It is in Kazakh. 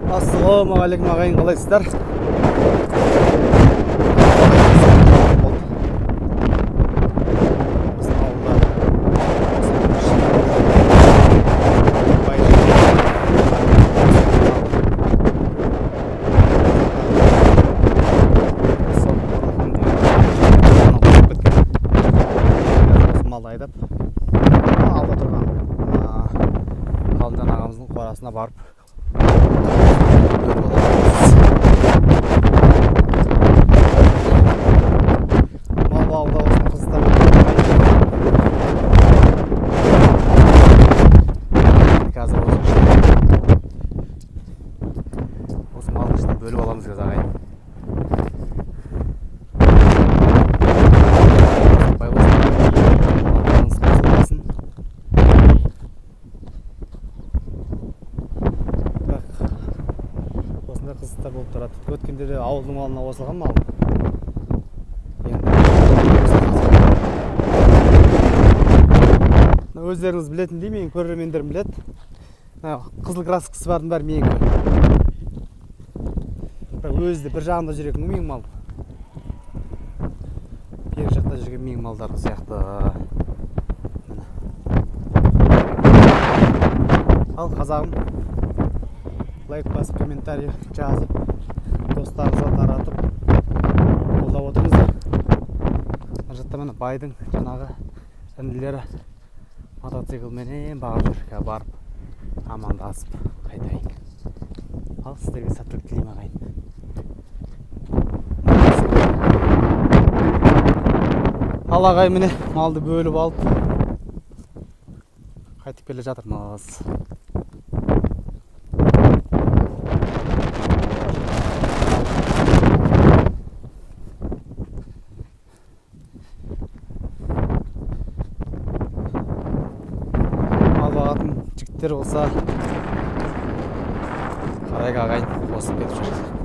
Ассалаумағалейкум ағайын, қалайсыздар? Айдап алда тұрған қалымжан ағамыздың қорасына барып мал бағуда осыны қызықтап қазір осы малдың ішінен бөліп аламыз қазір ағайын. Қызықтар болып тұрады. Өткенде де ауылдың малына қосылған мал. Өздеріңіз білетіндей, менің көрермендерім білет. Қызыл краскасы бардың бәрі менің. Өзі де бір жағында жүретін менің мал. Бер жақта жүрген менің малдар сияқты. Ал қазағым, лайк басып, комментарий жазып, достарыңызға таратып қолдап отырыңыздар. Мына жақта міне байдың жаңағы інілері мотоциклменен бағып жүр. Барып амандасып қайтайын. Ал сіздерге сәттілік тілеймін ағайын. Ал ағайын, міне малды бөліп алып қайтып келе жатырмыз. Жігіттер болса қарайға ағайын қосып кетіп жүр.